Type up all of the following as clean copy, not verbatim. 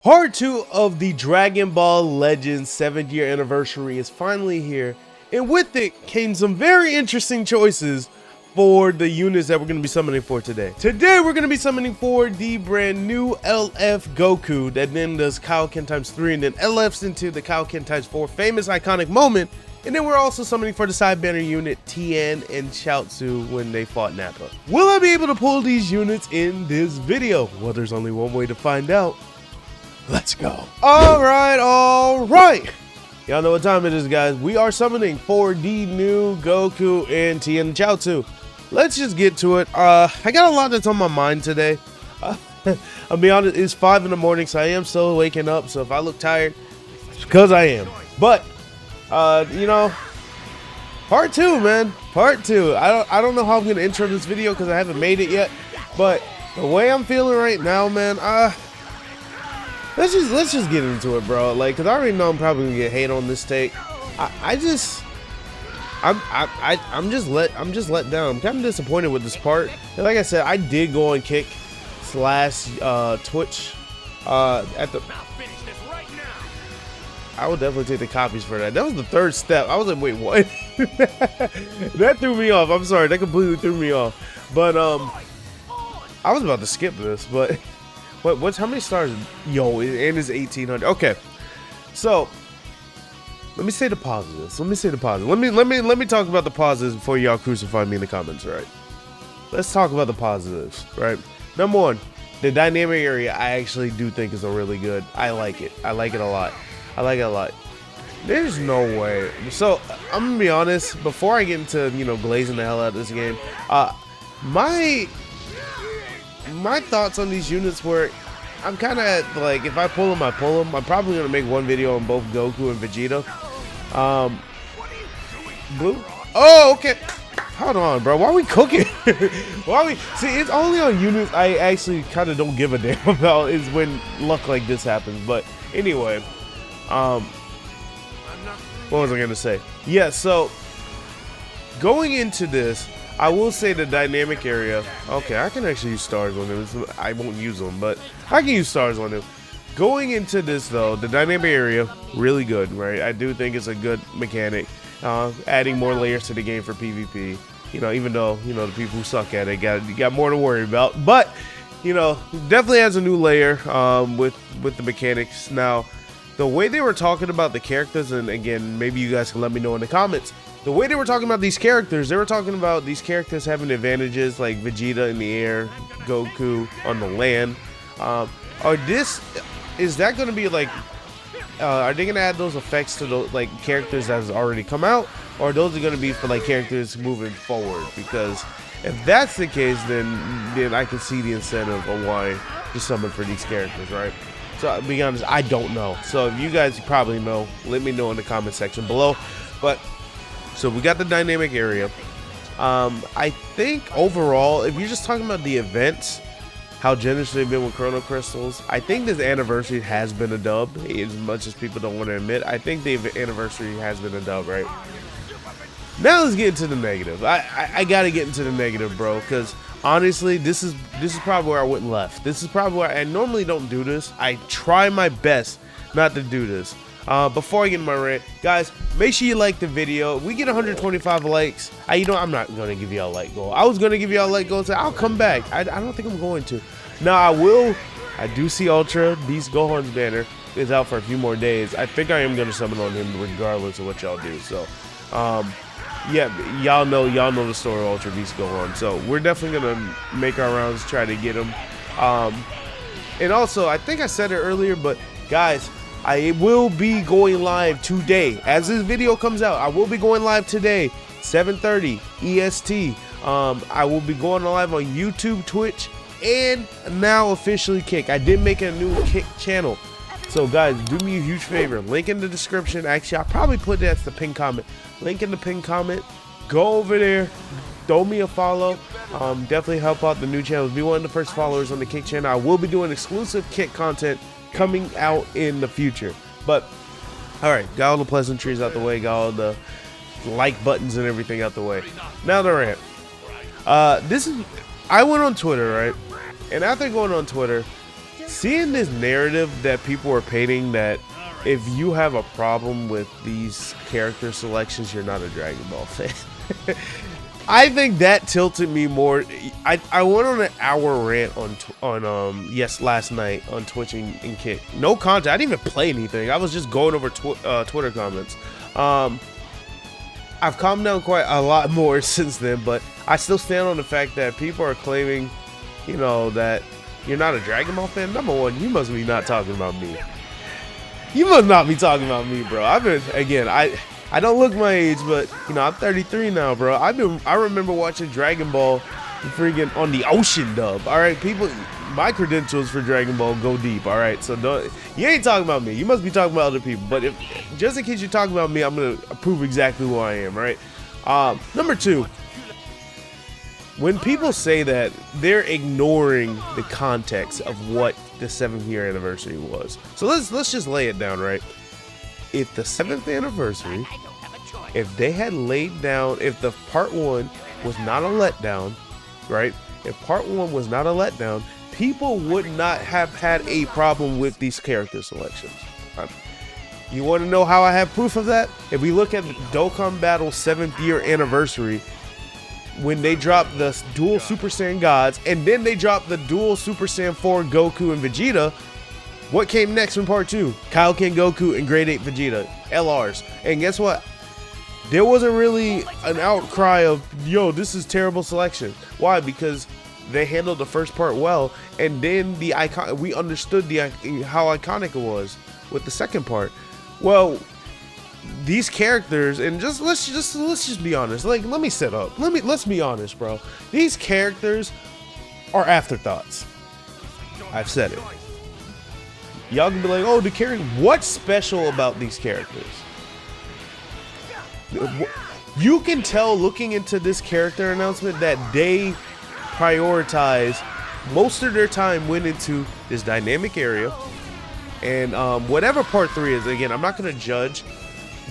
Part 2 of the Dragon Ball Legends 7th year anniversary is finally here, and with it came some very interesting choices for the units that we're going to be summoning for today. Today we're going to be summoning for the brand new LF Goku that then does Kaioken times 3 and then LFs into the Kaioken times 4 famous iconic moment, and then we're also summoning for the side banner unit Tien and Chaozu when they fought Nappa. Will I be able to pull these units in this video? Well, there's only one way to find out. Let's go. All right. Y'all know what time it is, guys. We are summoning for the new Goku and Tien and Chaozu. Let's just get to it. I got a lot that's on my mind today. I'll be honest, it's 5 in the morning, so I am still waking up. So if I look tired, it's because I am. But, you know, part 2, man. Part 2. I don't know how I'm going to intro this video because I haven't made it yet. But the way I'm feeling right now, man, Let's just get into it, bro. Like, cause I already know I'm probably gonna get hate on this take. I'm just let down. I'm kind of disappointed with this part. And like I said, I did go on Kick / Twitch at the. I would definitely take the copies for that. That was the third step. I was like, wait, what? That threw me off. I'm sorry, that completely threw me off. But I was about to skip this, but. What's how many stars? Yo, and it's 1800. Okay, so let me say the positives. Let me talk about the positives before y'all crucify me in the comments. Right? Let's talk about the positives. Right? Number one, the dynamic area. I actually do think is a really good. I like it. I like it a lot. There's no way. So I'm gonna be honest. Before I get into glazing the hell out of this game, my thoughts on these units were, I'm kind of like, if I pull them, I pull them. I'm probably going to make one video on both Goku and Vegeta. Blue? Oh, okay. Hold on, bro. Why are we cooking? See, it's only on units I actually kind of don't give a damn about is when luck like this happens. But anyway, what was I going to say? Yeah, so going into this, I will say the dynamic area. Okay, I can actually use stars on them. I won't use them, but I can use stars on them. Going into this, though, the dynamic area, really good, right? I do think it's a good mechanic. Adding more layers to the game for PvP. Even though, the people who suck at it got more to worry about. But, definitely adds a new layer with the mechanics. Now, the way they were talking about the characters, and again, maybe you guys can let me know in the comments. The way they were talking about these characters, they were talking about these characters having advantages like Vegeta in the air, Goku on the land. Is that going to be like, are they going to add those effects to those like characters that has already come out, or those are going to be for like characters moving forward? Because if that's the case, then I can see the incentive of why to summon for these characters, right? So I'll be honest, I don't know. So if you guys probably know, let me know in the comment section below. But so we got the dynamic area. I think overall, if you're just talking about the events, how generous they've been with Chrono Crystals, I think this anniversary has been a dub. As much as people don't want to admit, I think the anniversary has been a dub, right? Now let's get into the negative. I gotta get into the negative, bro, because honestly, this is probably where I went left. This is probably where I normally don't do this. I try my best not to do this. Before I get in my rant, guys, make sure you like the video. We get 125 likes. I'm not gonna give y'all a like goal. I was gonna give y'all a like goal and say I'll come back. I don't think I'm going to. Now I will. I do see Ultra Beast Gohan's banner is out for a few more days. I think I am gonna summon on him regardless of what y'all do. So, yeah, y'all know the story of Ultra Beast Gohan. So we're definitely gonna make our rounds, try to get him. And also, I think I said it earlier, but guys, I will be going live today. As this video comes out, I will be going live today, 7:30 EST. I will be going live on YouTube, Twitch, and now officially Kick. I did make a new Kick channel. So guys, do me a huge favor. Link in the description. Actually, I'll probably put that's the pinned comment. Link in the pinned comment. Go over there. Throw me a follow. Definitely help out the new channels. Be one of the first followers on the Kick channel. I will be doing exclusive Kick content coming out in the future. But all right, got all the pleasantries out the way, got all the like buttons and everything out the way. Now the rant. I went on Twitter, right? And after going on Twitter, seeing this narrative that people are painting that if you have a problem with these character selections, you're not a Dragon Ball fan. I think that tilted me more. I went on an hour rant on last night on Twitch and Kick. No content. I didn't even play anything. I was just going over Twitter comments. I've calmed down quite a lot more since then, but I still stand on the fact that people are claiming, you know, that you're not a Dragon Ball fan. Number one, you must be not talking about me. You must not be talking about me, bro. I don't look my age, but you know, I'm 33 now, bro. I remember watching Dragon Ball freaking on the Ocean dub. All right, people, my credentials for Dragon Ball go deep. All right, so you ain't talking about me. You must be talking about other people. But if just in case you're talking about me, I'm gonna prove exactly who I am. Right. Number two, when people say that, they're ignoring the context of what the 7th year anniversary was. So let's just lay it down, right? If the 7th anniversary, if they had laid down, if the part 1 was not a letdown, right? If part 1 was not a letdown, people would not have had a problem with these character selections. You want to know how I have proof of that? If we look at the Dokkan Battle 7th year anniversary, when they dropped the dual Super Saiyan Gods, and then they dropped the dual Super Saiyan 4 Goku and Vegeta, what came next from part 2? Kaioken Goku and Grade 8 Vegeta, LRs. And guess what? There wasn't really an outcry of, yo, this is terrible selection. Why? Because they handled the first part well, and then we understood how iconic it was with the second part. Well, these characters, and let's just be honest. Like, let me set up. Let's be honest, bro. These characters are afterthoughts. I've said it. Y'all can be like, oh, the character. What's special about these characters? You can tell looking into this character announcement that they prioritize most of their time went into this dynamic area, and whatever part 3 is. Again, I'm not gonna judge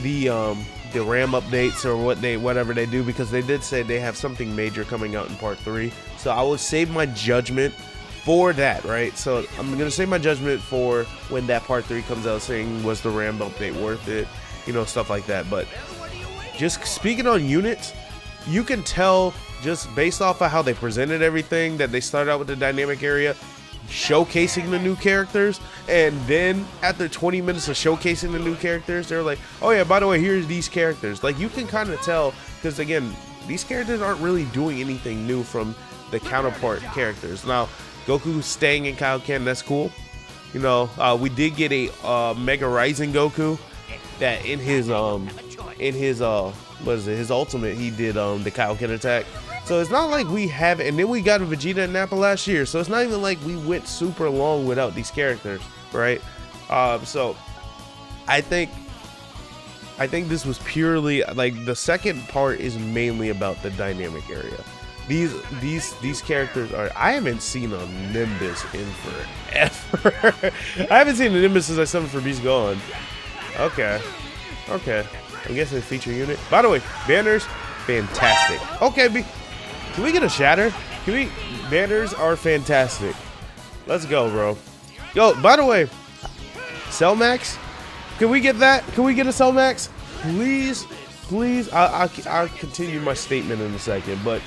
the RAM updates or whatever they do, because they did say they have something major coming out in part 3. So I will save my judgment for that, right? So I'm gonna save my judgment for when that part 3 comes out, saying was the RAM update worth it, you know, stuff like that. But just speaking on units, you can tell just based off of how they presented everything that they started out with the dynamic area, showcasing the new characters, and then after 20 minutes of showcasing the new characters, they're like, oh yeah, by the way, here's these characters. Like, you can kind of tell, because again, these characters aren't really doing anything new from the counterpart characters. Now, Goku staying in Kaioken, that's cool. You know, we did get a Mega Rising Goku that in his what is it, his ultimate, he did the Kaioken attack. So it's not like we have, and then we got a Vegeta and Nappa last year, so it's not even like we went super long without these characters, right? So I think this was purely like, the second part is mainly about the dynamic area. These characters are, I haven't seen a Nimbus in forever. I haven't seen a Nimbus since I summoned for Beast Gone. Okay. I'm guessing feature unit. By the way, banners, fantastic. Okay, can we get a shatter? Banners are fantastic. Let's go, bro. Yo, by the way, Cell Max, can we get that? Can we get a Cell Max? Please. I'll continue my statement in a second, but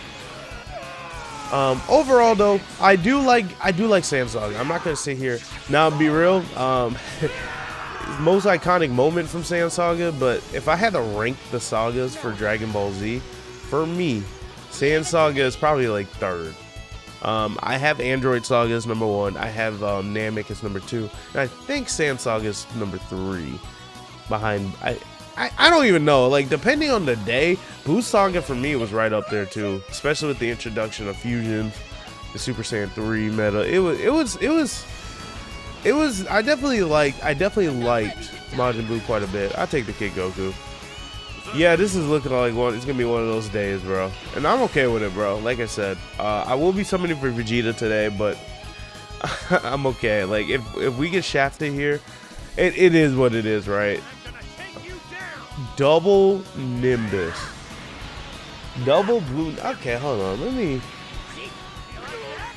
overall though, I do like Saiyan Saga. I'm not gonna sit here now and be real. Most iconic moment from Saiyan Saga, but if I had to rank the sagas for Dragon Ball Z, for me, Saiyan Saga is probably like 3rd. I have Android Saga as number 1. I have Namek as number 2. And I think Saiyan Saga is number 3. Behind, I don't even know. Like, depending on the day, Boost Saga for me was right up there too, especially with the introduction of Fusion, the Super Saiyan 3 meta. It was. I definitely liked Majin Buu quite a bit. I take the Kid Goku. Yeah, this is looking like it's gonna be one of those days, bro, and I'm okay with it, bro. Like I said, I will be summoning for Vegeta today, but I'm okay. Like, if we get shafted here, it is what it is, right? Double Nimbus, double blue. Okay, hold on.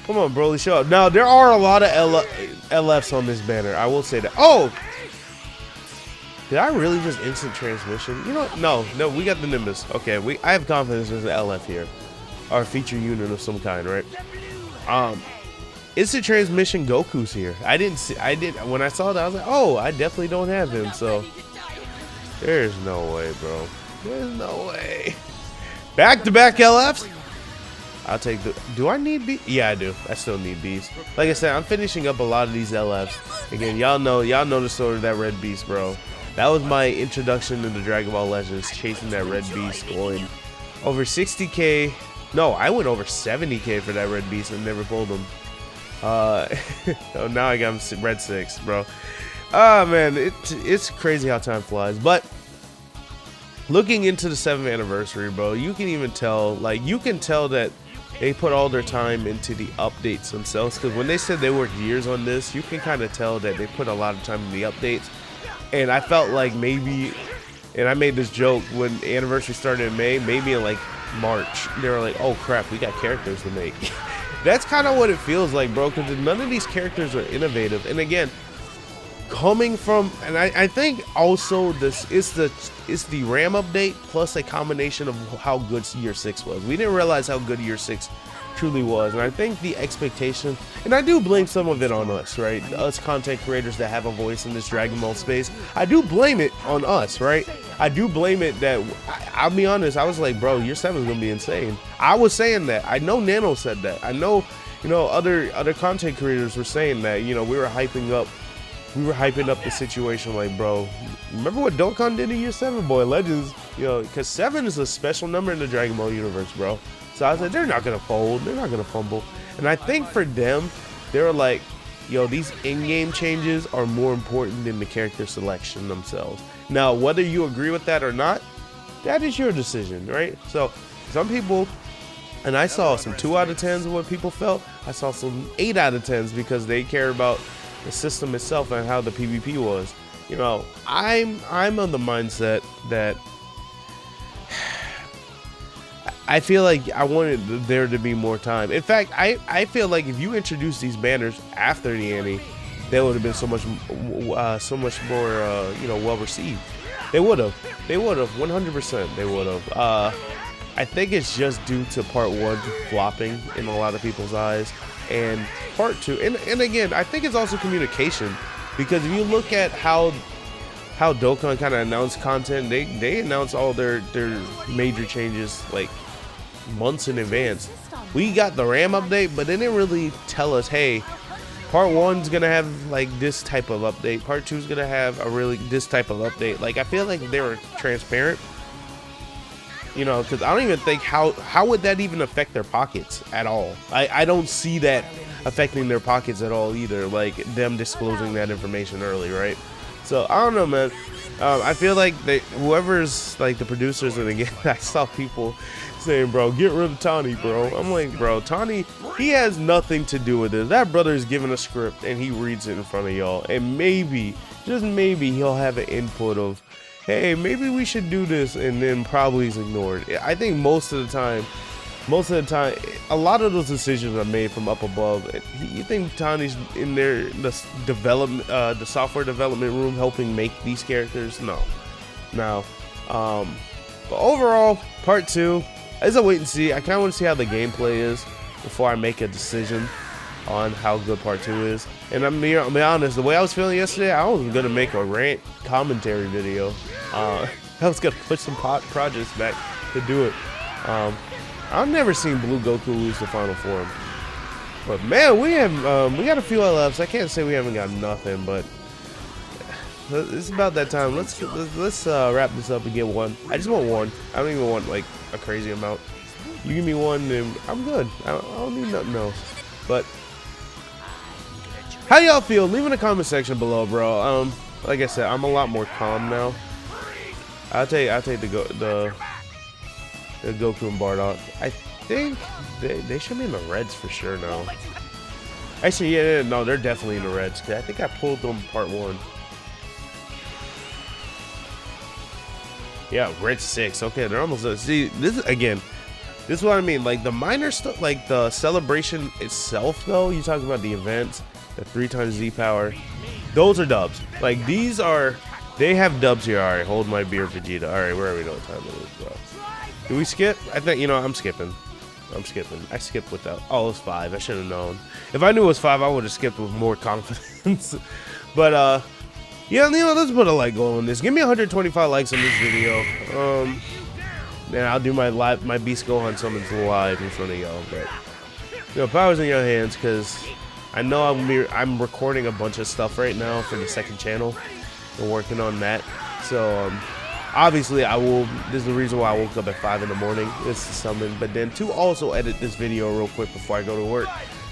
Come on, Broly, show up. Now, there are a lot of LFs on this banner. I will say that. Oh! Did I really just instant transmission? You know what? No, we got the Nimbus. Okay, I have confidence there's an LF here. Or a feature unit of some kind, right? Instant transmission Goku's here. When I saw that, I was like, oh, I definitely don't have him, so. There's no way, bro. There's no way. Back-to-back LFs? I'll take do I need B? Yeah, I do. I still need Bs. Like I said, I'm finishing up a lot of these LFs. Again, y'all know the story of that red beast, bro. That was my introduction into Dragon Ball Legends, chasing that red beast, going over 60K. No, I went over 70K for that red beast and never pulled him. Oh, now I got him red 6, bro. Oh man, it's crazy how time flies. But looking into the 7th anniversary, bro, you can even tell, like, you can tell that they put all their time into the updates themselves. Because when they said they worked years on this, you can kind of tell that they put a lot of time in the updates. And I felt like maybe, and I made this joke when the anniversary started in May, maybe in like March, they were like, oh crap, we got characters to make. That's kind of what it feels like, bro, because none of these characters are innovative. And again, coming from, and I think also this is the RAM update plus a combination of how good year 6 was. We didn't realize how good year 6 truly was, and I think the expectation, and I do blame some of it on us, right? Us content creators that have a voice in this Dragon Ball space, I do blame it on us, right? I do blame it that, I'll be honest, I was like, bro, year 7 is gonna be insane. I was saying that. I know Nano said that. I know, you know, other content creators were saying that. You know, we were hyping up the situation, like, bro, remember what Dokkan did in year 7, boy, Legends, you know, because 7 is a special number in the Dragon Ball universe, bro. So I was like, they're not gonna fold, they're not gonna fumble. And I think for them, they were like, yo, these in-game changes are more important than the character selection themselves. Now, whether you agree with that or not, that is your decision, right? So some people, and I saw some 2 out of 10s of what people felt. I saw some 8 out of 10s because they care about the system itself and how the PvP was. You know, I'm on the mindset that I feel like I wanted there to be more time. In fact, I feel like if you introduced these banners after the Annie, they would have been so much more you know, well received. They would have 100%. They would have. I think it's just due to part 1 flopping in a lot of people's eyes, and part 2, and again, I think it's also communication, because if you look at how Dokkan kind of announced content, they announced all their major changes like months in advance. We got the RAM update, but they didn't really tell us, hey, part 1's gonna have like this type of update, part 2's gonna have this type of update. Like, I feel like they were transparent, you know, because I don't even think how would that even affect their pockets at all. I don't see that affecting their pockets at all either, like them disclosing that information early, right? So I don't know, man. I feel like whoever's like the producers, and again, I saw people saying, bro, get rid of Tani, bro. I'm like, bro, Tani, he has nothing to do with this. That brother is given a script and he reads it in front of y'all, and maybe, just maybe, he'll have an input of, hey, maybe we should do this, and then probably is ignored. I think most of the time, a lot of those decisions are made from up above. You think Tani's in there, the software development room, helping make these characters? No. Now, but overall, part 2 is a wait and see. I kind of want to see how the gameplay is before I make a decision on how good part 2 is. And I'm be honest, the way I was feeling yesterday, I was gonna make a rant commentary video. I was gonna push some projects back to do it. I've never seen Blue Goku lose the final form, but man, we got a few LFs. I can't say we haven't got nothing, but it's about that time. Let's wrap this up and get one. I just want one. I don't even want like a crazy amount. You give me one, and I'm good. I don't need nothing else. But how y'all feel? Leave in the comment section below, bro. Like I said, I'm a lot more calm now. I'll take the Goku and Bardock. I think they should be in the reds for sure now. Actually, yeah, no, they're definitely in the reds, because I think I pulled them part 1. Yeah, red 6. Okay, they're almost. See, this is, again, This is what I mean. Like the minor stuff, like the celebration itself, though. You talking about the events, the 3x Z power. Those are dubs. Like these are, they have dubs here. All right, hold my beer, Vegeta. All right, where are we? Know what time it is, bro? Do we skip? I think, you know, I'm skipping. I skipped without. Oh, it was 5. I should have known. If I knew it was 5, I would have skipped with more confidence. But yeah, you know, let's put a like goal on this. Give me 125 likes on this video. Then I'll do my Beast Gohan summons live in front of y'all. But you know, power's in your hands, because I know I'm recording a bunch of stuff right now for the second channel. We're working on that. So obviously I will. This is the reason why I woke up at 5 in the morning. It's to summon, but then to also edit this video real quick before I go to work.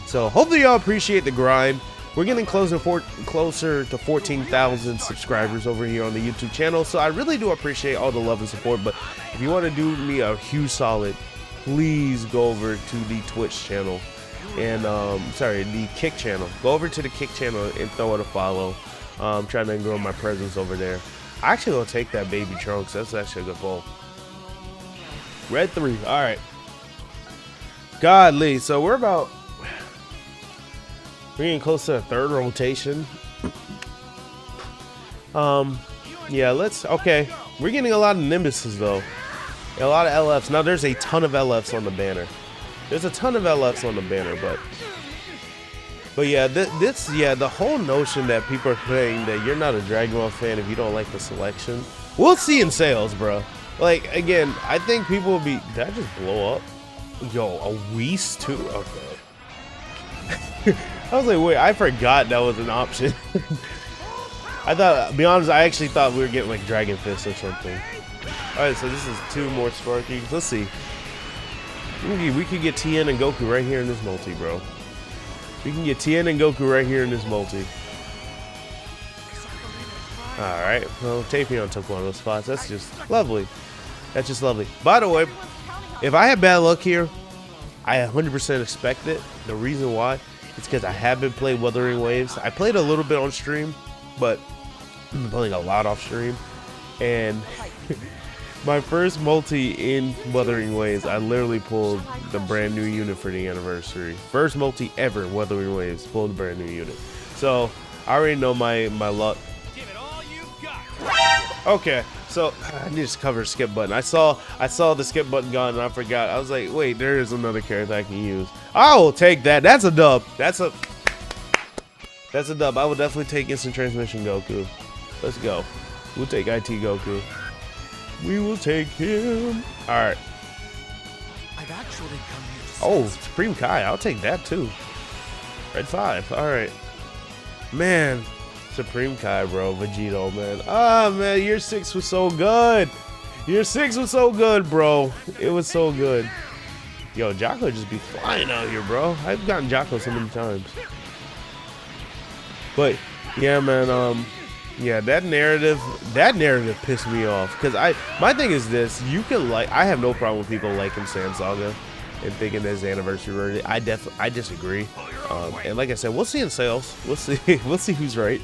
So hopefully y'all appreciate the grind. We're getting closer to 14,000 subscribers over here on the YouTube channel, so I really do appreciate all the love and support. But if you want to do me a huge solid, please go over to the Twitch channel and the Kick channel. Go over to the Kick channel and throw it a follow. I'm trying to grow my presence over there. I actually gonna take that baby Trunks. That's actually a good ball. Red 3. All right. Godly. So we're getting close to a 3rd rotation. Yeah, okay. We're getting a lot of Nimbuses though. A lot of LFs. Now there's a ton of LFs on the banner. But yeah, the whole notion that people are saying that you're not a Dragon Ball fan if you don't like the selection. We'll see in sales, bro. Like, again, I think people will be. Did I just blow up? Yo, a Whis too? Okay. I was like, wait, I forgot that was an option. I thought, to be honest, I actually thought we were getting like Dragon Fist or something. Alright, so this is 2 more Sparkies. Let's see. We could get Tien and Goku right here in this multi, bro. We can get Tien and Goku right here in this multi. Alright, well, Tapion took one of those spots. That's just lovely. That's just lovely. By the way, if I had bad luck here, I 100% expect it. The reason why is because I haven't played Wuthering Waves. I played a little bit on stream, but I've been playing a lot off stream. And my first multi in Wuthering Waves, I literally pulled the brand new unit for the anniversary. First multi ever, Wuthering Waves, pulled the brand new unit. So I already know my luck. Okay, so I need to cover skip button. I saw the skip button gone and I forgot. I was like, wait, there is another character I can use. I will take that. That's a dub. That's a dub. I will definitely take Instant Transmission Goku. Let's go. We'll take IT Goku. We will take him. All right. I've actually come here to Oh, Supreme Kai. I'll take that too. Red 5. All right. Man. Supreme Kai, bro. Vegito, man. Ah, man. Year 6 was so good. Year 6 was so good, bro. It was so good. Yo, Jocko just be flying out here, bro. I've gotten Jocko so many times. But, yeah, man. Yeah, that narrative pissed me off. Because my thing is this. You can I have no problem with people liking Sand Saga and thinking there's anniversary worthy. I disagree. And like I said, we'll see in sales. We'll see who's right.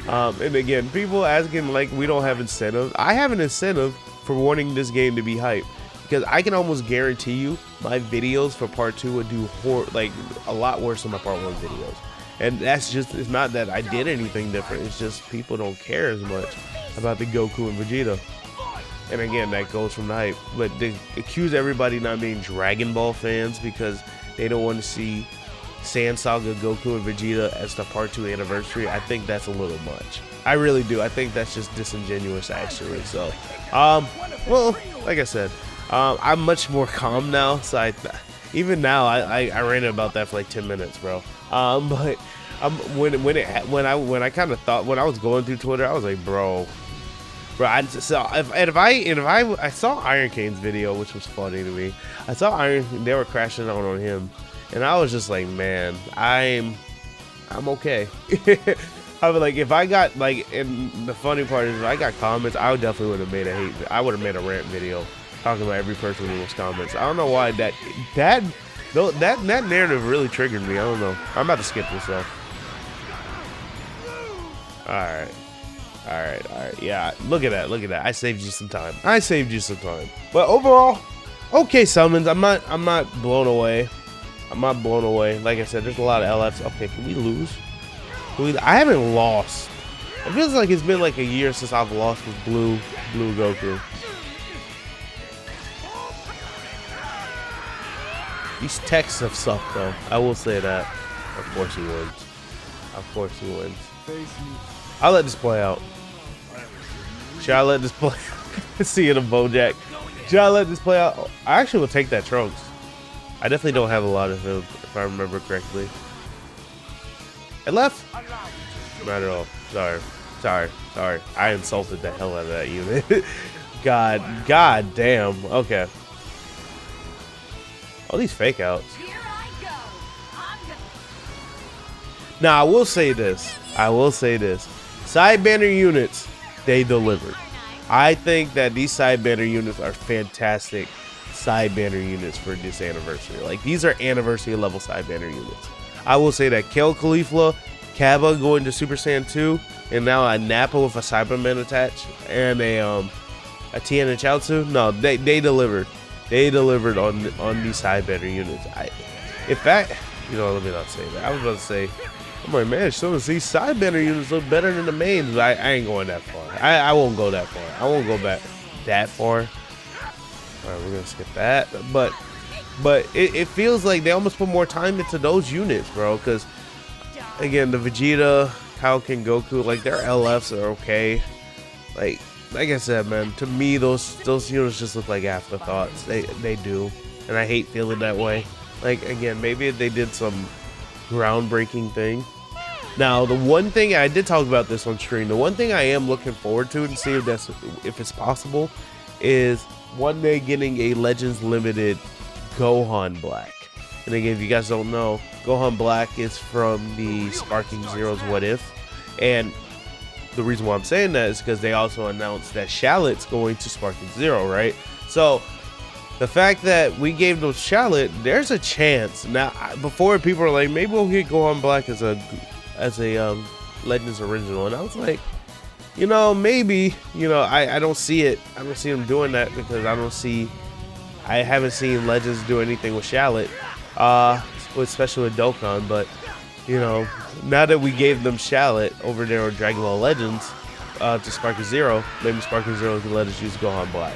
And again, people asking like we don't have incentive. I have an incentive for wanting this game to be hype, because I can almost guarantee you my videos for part 2 would do a lot worse than my part 1 videos. And that's just, it's not that I did anything different. It's just people don't care as much about the Goku and Vegeta. And again, that goes from the hype. But they accuse everybody not being Dragon Ball fans because they don't want to see Sand Saga, Goku, and Vegeta as the part 2 anniversary. I think that's a little much. I really do. I think that's just disingenuous, actually. So, well, like I said, I'm much more calm now. So even now, I ranted about that for like 10 minutes, bro. But when I kind of thought, when I was going through Twitter, I was like, bro, I saw Iron Kane's video, which was funny to me. I saw they were crashing out on him, and I was just like, man, I'm okay. I was like, if I got and the funny part is, if I got comments, I definitely would have made a rant video talking about every person in those comments. I don't know why that narrative really triggered me. I don't know. I'm about to skip this though. All right. Yeah, look at that. I saved you some time. But overall, Okay, summons. I'm not blown away. I'm not blown away. Like I said, there's a lot of LFs. Okay, can we lose? I haven't lost. It feels like it's been like a year since I've lost with Blue Goku. These techs have sucked though. I will say that. Of course he wins. Of course he wins. I'll let this play out. Should I let this play out? See it a Bojack. Should I let this play out? I actually will take that Trunks. I definitely don't have a lot of him, if I remember correctly. It left? Not at all. Sorry. I insulted the hell out of that unit. God damn. Okay. All these fake outs. Now, I will say this. Side banner units, they delivered. I think that these side banner units are fantastic side banner units for this anniversary. Like, these are anniversary level side banner units. I will say that Kale Caulifla, Kaba going to Super Saiyan 2, and now a Nappa with a Cyberman attached, and a Tien and Chaozu. No, they delivered. They delivered on these side banner units. In fact, you know, let me not say that. I was about to say, I'm like, man, some of these side banner units look better than the mains, but I ain't going that far. I won't go that far. I won't go back that far. All right, we're gonna skip that. But it feels like they almost put more time into those units, bro. Because again, the Vegeta, Kaioken Goku, like their LFs are okay. Like I said, man, to me those units just look like afterthoughts. They do, and I hate feeling that way. Like again, maybe they did some groundbreaking thing. Now, the one thing I did talk about this on stream, the one thing I am looking forward to and see if it's possible is one day getting a Legends Limited Gohan Black. And again, if you guys don't know, Gohan Black is from the Sparking Zero's What If, and the reason why I'm saying that is because they also announced that Shallot's going to Sparking Zero, right? So the fact that we gave those Shallot, there's a chance. Now, before people were like, maybe we'll get Gohan Black as a Legends original, and I was like, you know, maybe, you know, I don't see it. I don't see them doing that because I haven't seen Legends do anything with Shallot, especially with Dokkan. But you know, now that we gave them Shallot over there on Dragon Ball Legends to Sparking Zero, maybe Sparking Zero can let us use Gohan Black.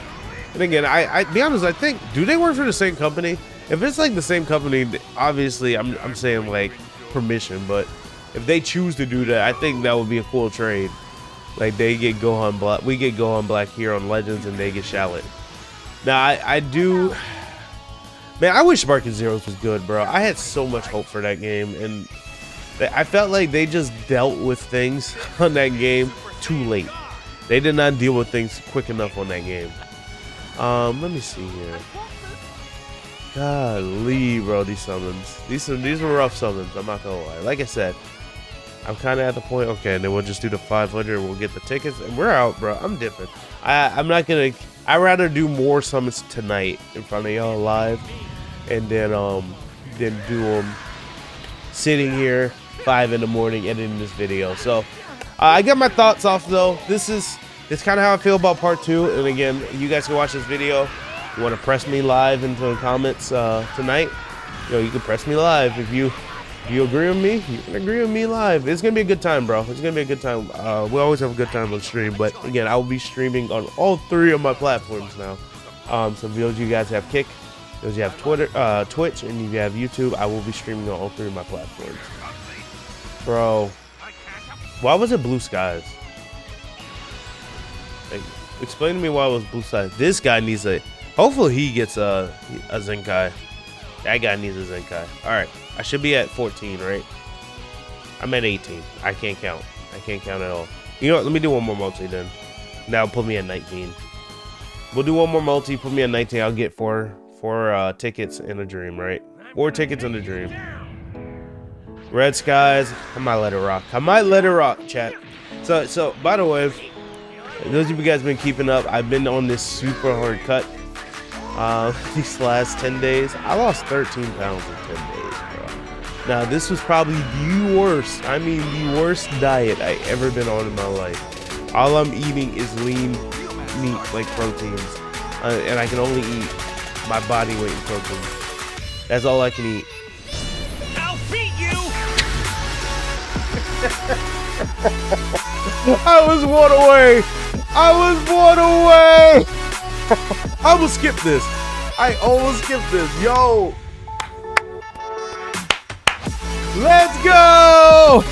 And again, I be honest, I think, do they work for the same company? If it's like the same company, obviously I'm saying like permission, but if they choose to do that, I think that would be a cool trade. Like they get Gohan Black, we get Gohan Black here on Legends, and they get Shallot. Now I do, man, I wish Sparking Zeros was good, bro. I had so much hope for that game, and I felt like they just dealt with things on that game too late. They did not deal with things quick enough on that game. Let me see here. Golly, bro, these summons. These were rough summons, I'm not gonna lie. Like I said, I'm kind of at the point, okay, and then we'll just do the 500, we'll get the tickets, and we're out, bro. I'm dipping. I'm not gonna, I'd rather do more summons tonight in front of y'all live, and then do them sitting here 5 in the morning editing this video. So I got my thoughts off though. This is kind of how I feel about part 2. And again, you guys can watch this video. You want to press me live into the comments tonight? You know, you can press me live if you agree with me. You can agree with me live. It's gonna be a good time, bro. It's gonna be a good time. We always have a good time on stream. But again, I will be streaming on all 3 of my platforms now. So those you guys have Kick, those you have Twitter, Twitch, and you have YouTube, I will be streaming on all 3 of my platforms. Bro, why was it blue skies? Like, explain to me why it was blue skies. This guy needs a, hopefully he gets a Zenkai. That guy needs a Zenkai. Alright, I should be at 14, right? I'm at 18. I can't count. I can't count at all. You know what, let me do one more multi then. Now put me at 19. We'll do one more multi, put me at 19. I'll get four tickets in a dream, right? 4 tickets in a dream. Red skies. I might let it rock. I might let it rock, chat. So by the way, those of you guys been keeping up, I've been on this super hard cut these last 10 days. I lost 13 pounds in 10 days, bro. Now this was probably the worst, I mean the worst diet I ever been on in my life. All I'm eating is lean meat, like proteins, and I can only eat my body weight in protein. That's all I can eat. I'll beat you. I was one away. I was one away. I almost skipped this. I almost skipped this. Yo. Let's go.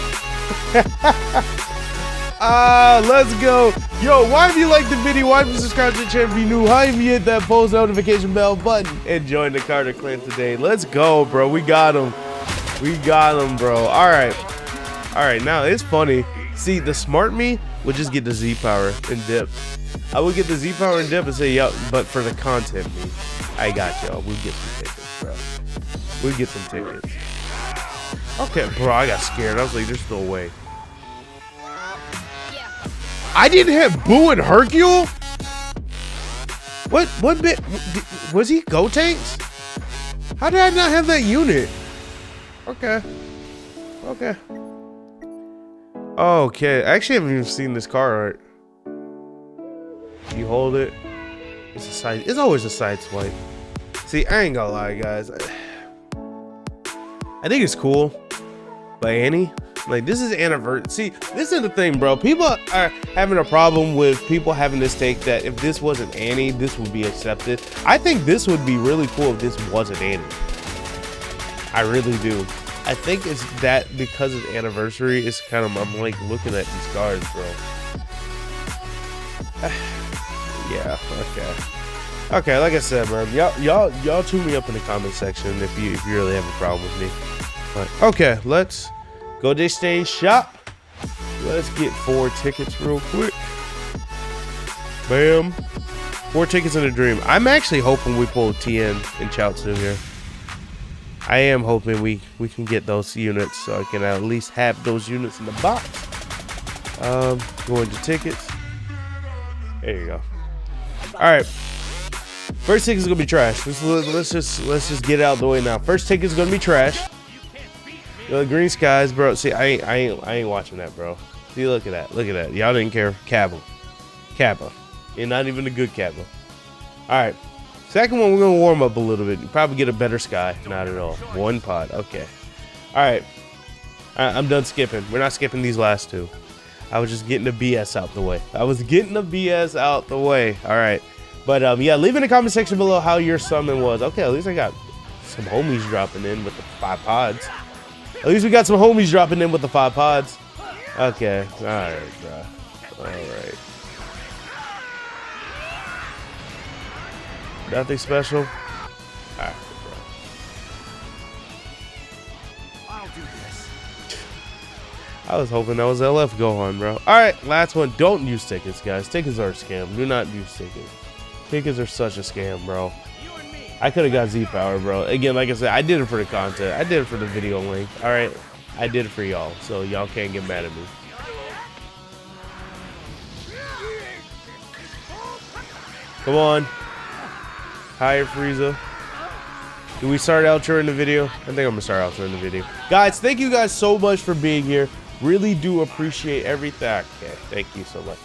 Let's go. Yo, why if you liked the video, why if you subscribe to the channel if you're new, how if you hit that post notification bell button and join the Carter clan today. Let's go, bro. We got him. We got him, bro. All right. All right, now it's funny. See, the smart me would just get the Z power and dip. I would get the Z power and dip and say, yup, but for the content me, I got y'all. We'll get some tickets, bro. We'll get some tickets. Okay, bro, I got scared. I was like, there's no way. I didn't have Boo and Hercule? What bit? Was he Go Tanks? How did I not have that unit? Okay. Okay. Okay. I actually haven't even seen this card art. You hold it. It's a side. It's always a side swipe. See, I ain't gonna lie, guys. I think it's cool. But Annie, like, this is anniversary. See, this is the thing, bro. People are having a problem with people having this take that if this wasn't Annie, this would be accepted. I think this would be really cool if this wasn't Annie. I really do. I think it's that because it's anniversary, it's kind of, I'm like looking at these cards, bro. Yeah, okay. Okay, like I said, man, y'all tune me up in the comment section if you really have a problem with me. But, okay, let's go to exchange shop. Let's get 4 tickets real quick. Bam. 4 tickets in a dream. I'm actually hoping we pull Tien and Chaozu here. I am hoping we can get those units so I can at least have those units in the box. Going to tickets. There you go. All right. First ticket is gonna be trash. Let's just get it out of the way now. First ticket is gonna be trash. The green skies, bro. See, I ain't watching that, bro. See, look at that. Look at that. Y'all didn't care. Kappa. And not even a good Kappa. All right. Second one, we're gonna warm up a little bit. You probably get a better sky. Not at all. 1 pot. Okay. All right. I'm done skipping. We're not skipping these last 2. I was just getting the BS out the way. All right. But yeah, leave in the comment section below how your summon was. Okay, at least I got some homies dropping in with the 5 pods. At least we got some homies dropping in with the 5 pods. Okay. All right, bro. All right. Nothing special. All right, bro. I'll do this. I was hoping that was LF Gohan, bro. All right, last one. Don't use tickets, guys. Tickets are a scam. Do not use tickets. Tickets are such a scam, bro. I could have got Z power, bro. Again, like I said, I did it for the content. I did it for the video link. All right, I did it for y'all, so y'all can't get mad at me. Come on. Higher Frieza. Do we start outro in the video? I think I'm gonna start outro in the video. Guys, thank you guys so much for being here. Really do appreciate everything. Okay, thank you so much.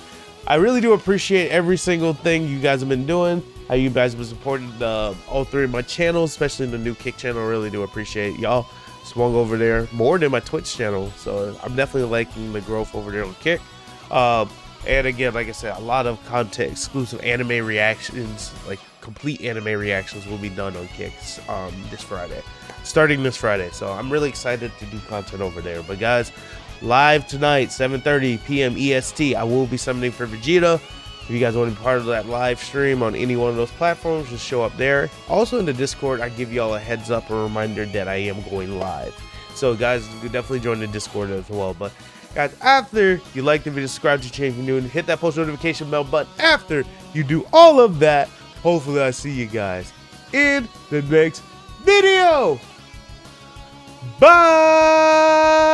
I really do appreciate every single thing you guys have been doing. How you guys have been supporting all 3 of my channels, especially the new Kick channel. I really do appreciate y'all swung over there more than my Twitch channel. So I'm definitely liking the growth over there on Kick. And again, like I said, a lot of content, exclusive anime reactions, like complete anime reactions will be done on Kicks this Friday, starting this Friday. So I'm really excited to do content over there. But guys, live tonight, 7:30 p.m. EST, I will be summoning for Vegeta. If you guys want to be part of that live stream on any one of those platforms, just show up there. Also in the Discord, I give y'all a heads up, a reminder that I am going live. So guys, you can definitely join the Discord as well. But guys, after you like the video, subscribe to the channel if you're new, and hit that post notification bell button. After you do all of that, hopefully I see you guys in the next video. Bye!